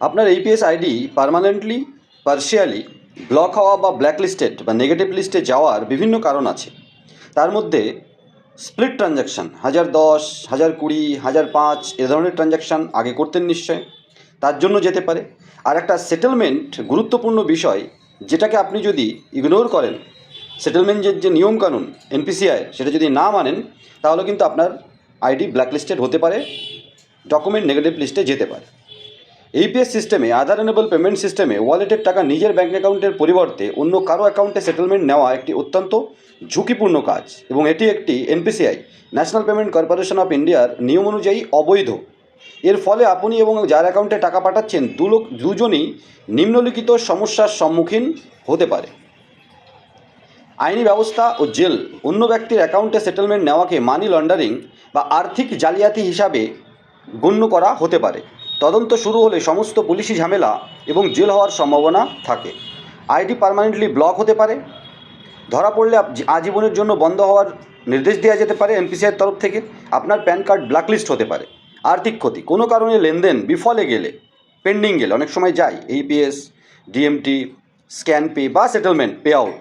আপনার AEPS ID permanently partially block হওয়া বা ব্ল্যাক লিস্টেড বা নেগেটিভ লিস্টে যাওয়ার বিভিন্ন কারণ আছে। তার মধ্যে স্প্লিট ট্রানজ্যাকশান 1010, 1020, 1005 এ ধরনের ট্রানজ্যাকশান আগে করতেন নিশ্চয়, তার জন্য যেতে পারে। আর একটা সেটেলমেন্ট গুরুত্বপূর্ণ বিষয়, যেটাকে আপনি যদি ইগনোর করেন, সেটেলমেন্টের যে নিয়মকানুন এনপিসিআই সেটা যদি না মানেন, তাহলে কিন্তু আপনার আইডি ব্ল্যাকলিস্টেড হতে পারে, ডকুমেন্ট নেগেটিভ লিস্টে যেতে পারে। এইপিএস সিস্টেমে, আধার এনেবল পেমেন্ট সিস্টেমে ওয়ালেটের টাকা নিজের ব্যাঙ্ক অ্যাকাউন্টের পরিবর্তে অন্য কারো অ্যাকাউন্টে সেটেলমেন্ট নেওয়া একটি অত্যন্ত ঝুঁকিপূর্ণ কাজ, এবং এটি একটি NPCI national payment corporation of ইন্ডিয়ার নিয়ম অনুযায়ী অবৈধ। এর ফলে আপনি এবং যার অ্যাকাউন্টে টাকা পাঠাচ্ছেন দুজনই নিম্নলিখিত সমস্যার সম্মুখীন হতে পারে। আইনি ব্যবস্থা ও জেল। অন্য ব্যক্তির অ্যাকাউন্টে সেটেলমেন্ট নেওয়াকে মানি লন্ডারিং বা আর্থিক জালিয়াতি হিসাবে গণ্য করা হতে পারে। তদন্ত শুরু হলে সমস্ত পুলিশি ঝামেলা এবং জেল হওয়ার সম্ভাবনা থাকে। আইডি পার্মানেন্টলি ব্লক হতে পারে। ধরা পড়লে আজীবনের জন্য বন্ধ হওয়ার নির্দেশ দেওয়া যেতে পারে এনপিসিআইয়ের তরফ থেকে। আপনার প্যান কার্ড ব্ল্যাকলিস্ট হতে পারে। আর্থিক ক্ষতি। কোনো কারণে লেনদেন বিফলে গেলে, পেন্ডিং গেলে, অনেক সময় যায় এইপিএস, ডিএমটি, স্ক্যান পে বা সেটেলমেন্ট পে আউট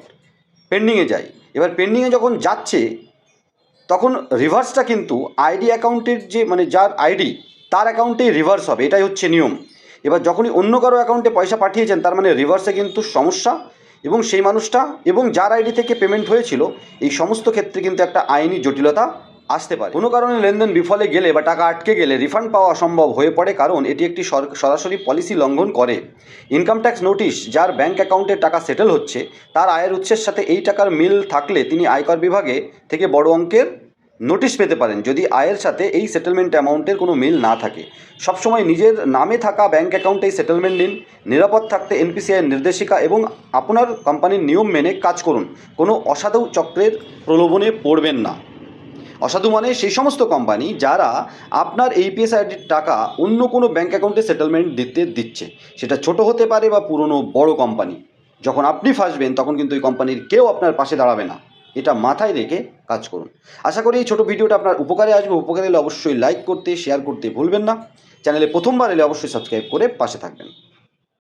পেন্ডিংয়ে যায়। এবার পেন্ডিংয়ে যখন যাচ্ছে, তখন রিভার্সটা কিন্তু আইডি অ্যাকাউন্টের যে যার আইডি তার অ্যাকাউন্টেই রিভার্স হবে, এটাই হচ্ছে নিয়ম। এবার যখনই অন্য কারো অ্যাকাউন্টে পয়সা পাঠিয়েছেন, তার রিভার্সে কিন্তু সমস্যা, এবং সেই মানুষটা এবং যার আইডি থেকে পেমেন্ট হয়েছিল, এই সমস্ত ক্ষেত্রে কিন্তু একটা আইনি জটিলতা আসতে পারে। কোনো কারণে লেনদেন বিফলে গেলে বা টাকা আটকে গেলে রিফান্ড পাওয়া অসম্ভব হয়ে পড়ে, কারণ এটি একটি সরাসরি পলিসি লঙ্ঘন করে। Income tax notice. যার ব্যাঙ্ক অ্যাকাউন্টে টাকা সেটেল হচ্ছে, তার আয়ের উৎসের সাথে এই টাকার মিল থাকলে তিনি আয়কর বিভাগে থেকে বড় অঙ্কের নোটিশ পেতে পারেন, যদি আয়ের সাথে এই সেটেলমেন্ট অ্যামাউন্টের কোনো মিল না থাকে। সবসময় নিজের নামে থাকা ব্যাঙ্ক অ্যাকাউন্টেই সেটেলমেন্ট নিন। নিরাপদ থাকতে এনপিসিআইয়ের নির্দেশিকা এবং আপনার কোম্পানির নিয়ম মেনে কাজ করুন। কোনো অসাধু চক্রের প্রলোভনে পড়বেন না। অসাধু সেই সমস্ত কোম্পানি যারা আপনার এইপিএস আইডির টাকা অন্য কোনো ব্যাঙ্ক অ্যাকাউন্টে সেটেলমেন্ট দিচ্ছে। সেটা ছোট হতে পারে বা পুরনো বড় কোম্পানি। যখন আপনি ফাঁসবেন, তখন কিন্তু ওই কোম্পানির কেউ আপনার পাশে দাঁড়াবে না। এটা মাথায় রেখে কাজ করুন। আশা করি এই ছোটো ভিডিওটা আপনার উপকারে আসবে। উপকারে এলে অবশ্যই লাইক করতে, শেয়ার করতে ভুলবেন না। চ্যানেলে প্রথমবার এলে অবশ্যই সাবস্ক্রাইব করে পাশে থাকবেন।